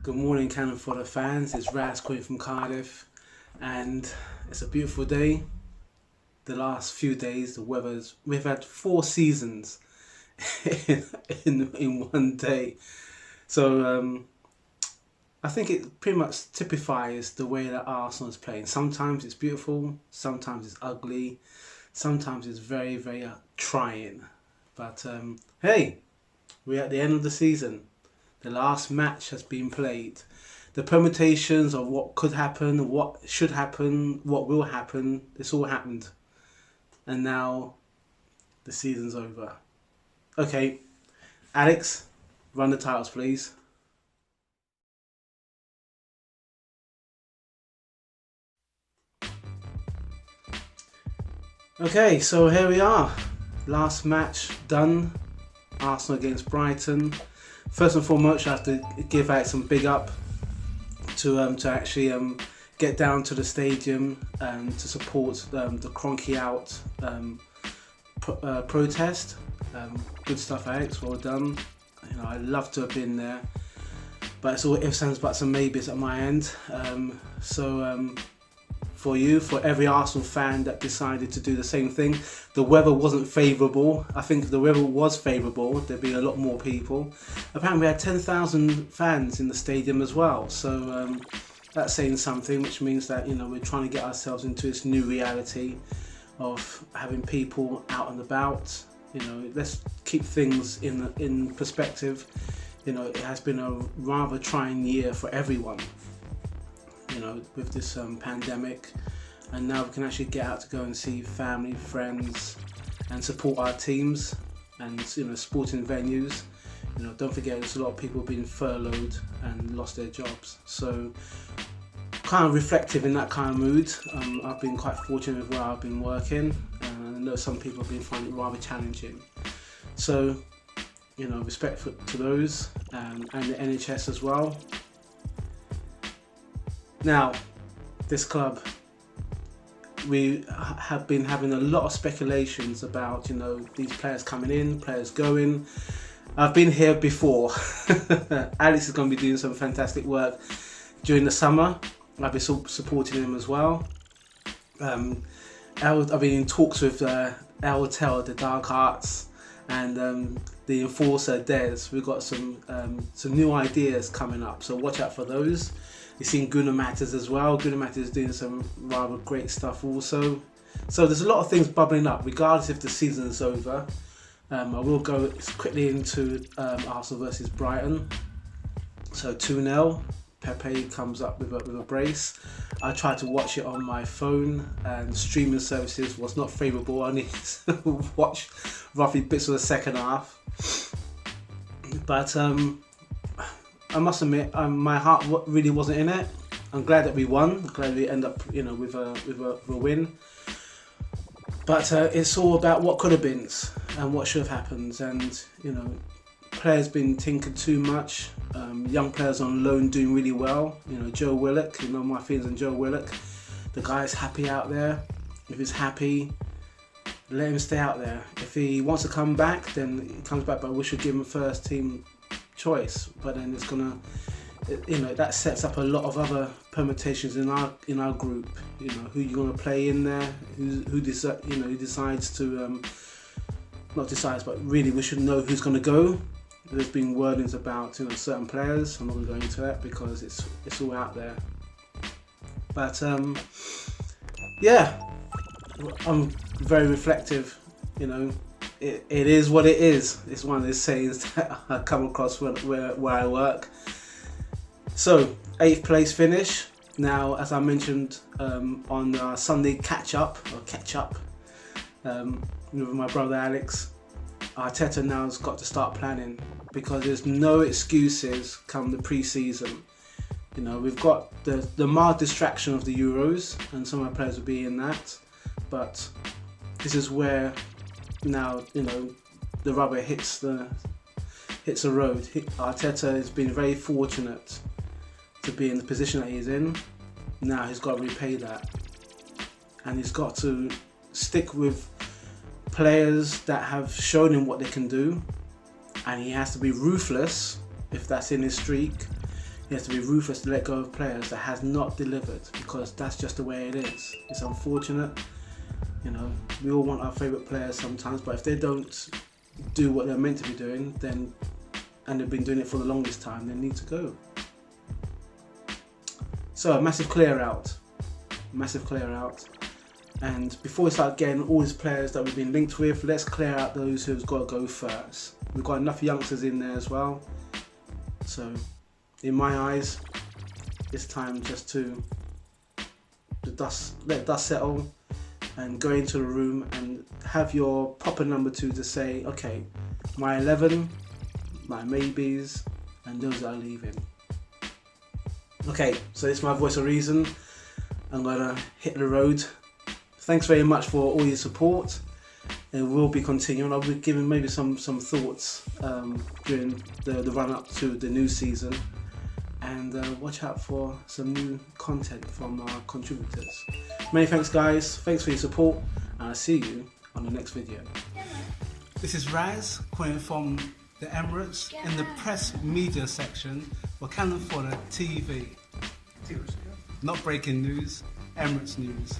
Good morning, Cannon Fodder fans. It's Raz calling from Cardiff, and it's a beautiful day. The last few days, we've had 4 seasons in one day. So I think it pretty much typifies the way that Arsenal is playing. Sometimes it's beautiful, sometimes it's ugly, sometimes it's very, very trying. But hey, we're at the end of the season. The last match has been played. The permutations of what could happen, what should happen, what will happen, it's all happened. And now the season's over. Okay, Alex, run the titles, please. Okay, so here we are. Last match done. Arsenal against Brighton. First and foremost, I have to give out some big up to actually get down to the stadium and to support the Cronky Out protest. Good stuff, Alex. Well done. You know, I'd love to have been there, but it's all ifs, ands, buts, and maybes at my end. For every Arsenal fan that decided to do the same thing, the weather wasn't favourable. I think if the weather was favourable, there'd be a lot more people. Apparently we had 10,000 fans in the stadium as well. So that's saying something, which means that, you know, we're trying to get ourselves into this new reality of having people out and about. You know, let's keep things in perspective. You know, it has been a rather trying year for everyone, you know, with this pandemic, and now we can actually get out to go and see family, friends, and support our teams and, you know, sporting venues. You know, don't forget there's a lot of people being furloughed and lost their jobs. So kind of reflective in that kind of mood. I've been quite fortunate with where I've been working, and I know some people have been finding it rather challenging. So, you know, respect to those, and the NHS as well. Now, this club, we have been having a lot of speculations about, you know, these players coming in, players going. I've been here before. Alex is going to be doing some fantastic work during the summer. I'll be supporting him as well. I've been in talks with Eltel, the Dark Arts, and the Enforcer, Des. We've got some new ideas coming up, so watch out for those. You've seen Gunnar Matters as well. Gunnar Matters is doing some rather great stuff also. So there's a lot of things bubbling up, regardless if the season is over. I will go quickly into Arsenal versus Brighton. So 2-0. Pepe comes up with a brace. I tried to watch it on my phone, and streaming services was not favourable. I only watched roughly bits of the second half. But I must admit, my heart really wasn't in it. I'm glad that we won. I'm glad we end up, you know, with a win. But it's all about what could have been and what should have happened. And, you know, players been tinkered too much. Young players on loan doing really well. You know, Joe Willock. You know my feelings on Joe Willock. The guy's happy out there. If he's happy, let him stay out there. If he wants to come back, then he comes back. But we should give him first team choice. But then it's gonna, you know, that sets up a lot of other permutations in our group. You know, who you're gonna play in there, who decides to not decides, but really we should know who's gonna go. There's been wordings about, you know, certain players. I'm not gonna go into that because it's all out there. But yeah, I'm very reflective. You know, it is what it is. It's one of those sayings that I come across where I work. So 8th place finish. Now, as I mentioned on our Sunday catch up with my brother Alex, Arteta now has got to start planning, because there's no excuses come the pre-season. You know, we've got the mild distraction of the Euros, and some of our players will be in that, but this is where now, you know, the rubber hits the road. Arteta has been very fortunate to be in the position that he's in. Now he's got to repay that, and he's got to stick with players that have shown him what they can do, and he has to be ruthless if that's in his streak. he has to be ruthless to let go of players that has not delivered, because that's just the way it is. It's unfortunate. You know, we all want our favourite players sometimes, but if they don't do what they're meant to be doing, then, and they've been doing it for the longest time, they need to go. So a massive clear out. And before we start getting all these players that we've been linked with, let's clear out those who've got to go first. We've got enough youngsters in there as well. So in my eyes, it's time just to let dust settle and go into the room and have your proper number 2 to say, okay, my 11, my maybes, and those that are leaving. Okay, so it's my voice of reason. I'm gonna hit the road. Thanks very much for all your support. It will be continuing. I'll be giving maybe some thoughts during the run up to the new season, and watch out for some new content from our contributors. Many thanks, guys. Thanks for your support, and I'll see you on the next video. This is Raz calling from the Emirates in the press media section for Cannon Fodder TV. Not breaking news, Emirates news.